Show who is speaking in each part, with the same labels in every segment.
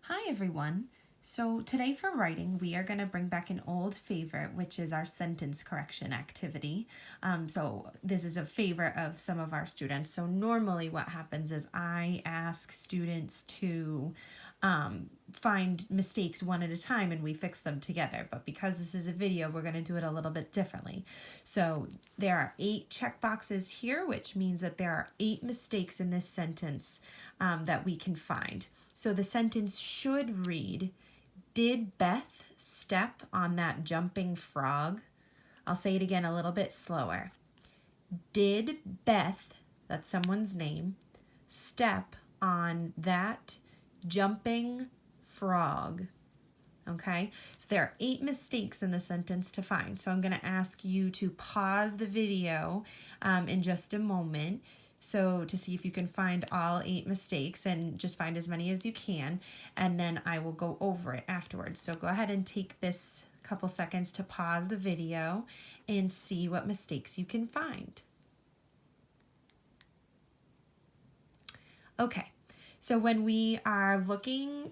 Speaker 1: Hi everyone. So today for writing, we are going to bring back an old favorite, which is our sentence correction activity. So this is a favorite of some of our students. So normally what happens is I ask students to find mistakes one at a time and we fix them together. But because this is a video, we're going to do it a little bit differently. So there are 8 check boxes here, which means that there are 8 mistakes in this sentence that we can find. So the sentence should read, did Beth step on that jumping frog? I'll say it again a little bit slower. Did Beth, that's someone's name, step on that jumping frog? Okay, so there are 8 mistakes in the sentence to find. So I'm going to ask you to pause the video in just a moment. So to see if you can find all 8 mistakes and just find as many as you can. And then I will go over it afterwards. So go ahead and take this couple seconds to pause the video and see what mistakes you can find. Okay, so when we are looking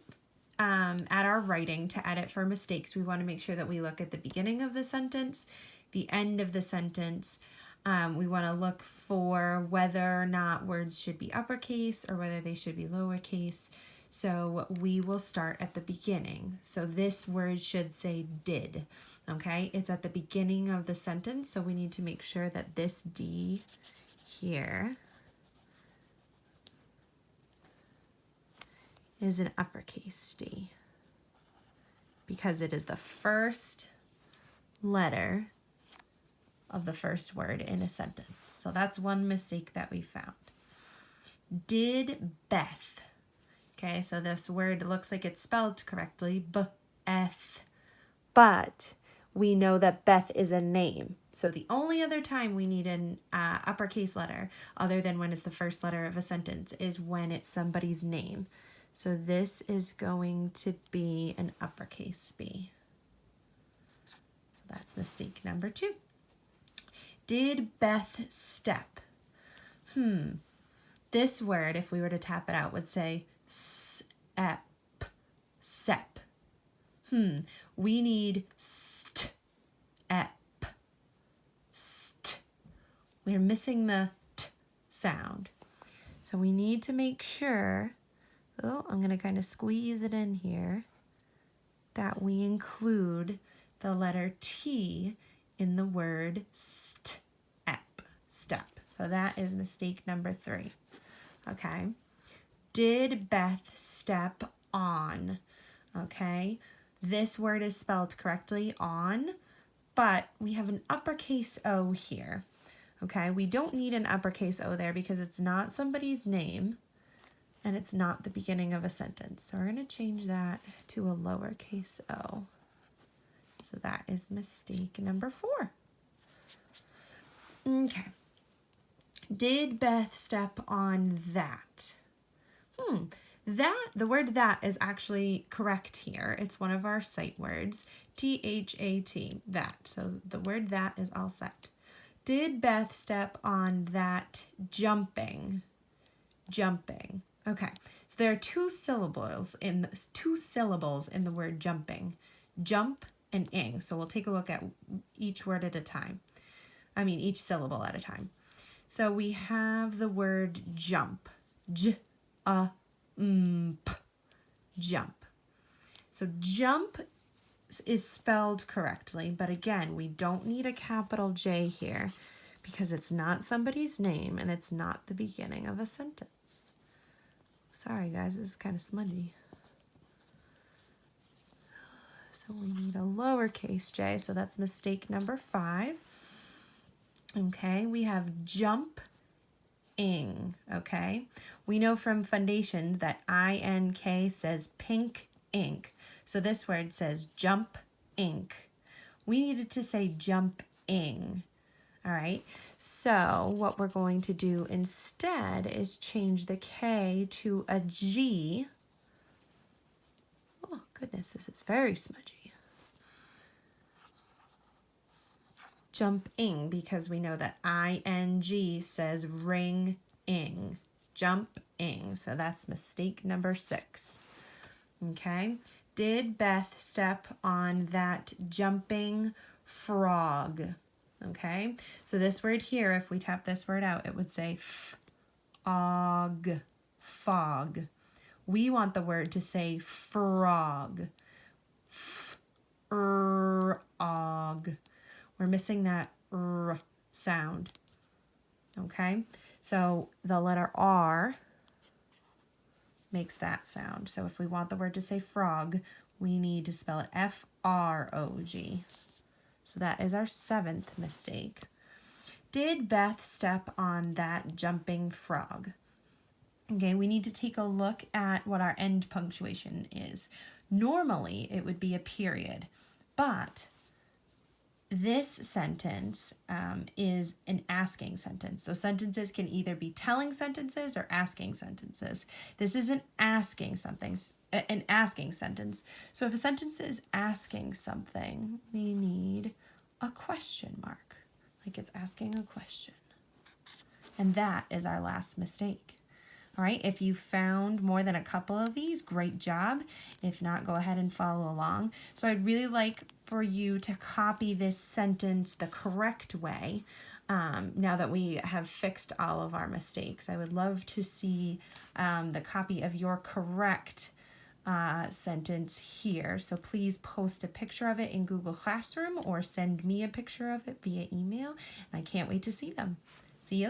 Speaker 1: at our writing to edit for mistakes, we want to make sure that we look at the beginning of the sentence, the end of the sentence. We want to look for whether or not words should be uppercase or whether they should be lowercase. So we will start at the beginning. So this word should say did, okay? It's at the beginning of the sentence, so we need to make sure that this D here is an uppercase D because it is the first letter of the first word in a sentence. So that's one mistake that we found. Did Beth. Okay, so this word looks like it's spelled correctly, B-Eth, but we know that Beth is a name. So the only other time we need an uppercase letter, other than when it's the first letter of a sentence, is when it's somebody's name. So this is going to be an uppercase B. So that's mistake number 2. Did Beth step? This word, if we were to tap it out, would say sep, sep. We need st, ep, st. We're missing the t sound. So we need to make sure, I'm going to kind of squeeze it in here, that we include the letter T in the word step, step. So that is mistake number 3. Okay. Did Beth step on? Okay. This word is spelled correctly, on, but we have an uppercase O here. Okay. We don't need an uppercase O there because it's not somebody's name and it's not the beginning of a sentence. So we're going to change that to a lowercase o. So that is mistake number 4. Okay. Did Beth step on that? The word that is actually correct here. It's one of our sight words. T-H-A-T, that. So the word that is all set. Did Beth step on that jumping? Jumping. Okay. So there are 2 syllables in the word jumping. Jump and ing. So we'll take a look at each word at a time. Each syllable at a time. So we have the word jump. J-a-m-p. Jump. So jump is spelled correctly, but again, we don't need a capital J here because it's not somebody's name and it's not the beginning of a sentence. Sorry guys, this is kind of smudgy. So we need a lowercase j, so that's mistake number 5. Okay, we have jump-ing, okay? We know from foundations that I-N-K says pink ink. So this word says jump ink. We needed to say jump-ing, all right? So what we're going to do instead is change the K to a G. Oh, goodness, this is very smudgy. Jump-ing, because we know that I-N-G says ring-ing. Jump-ing. So that's mistake number 6. Okay. Did Beth step on that jumping frog? Okay. So this word here, if we tap this word out, it would say og, fog. We want the word to say frog. Og. We're missing that r sound. Okay. So the letter R makes that sound. So if we want the word to say frog, we need to spell it F-R-O-G. So that is our 7th mistake. Did Beth step on that jumping frog? Okay, we need to take a look at what our end punctuation is. Normally, it would be a period, but this sentence is an asking sentence. So sentences can either be telling sentences or asking sentences. This is an asking sentence. So if a sentence is asking something, we need a question mark, like it's asking a question. And that is our last mistake. All right, if you found more than a couple of these, great job. If not, go ahead and follow along. So I'd really like for you to copy this sentence the correct way. Now that we have fixed all of our mistakes, I would love to see the copy of your correct sentence here. So please post a picture of it in Google Classroom or send me a picture of it via email. I can't wait to see them. See you later.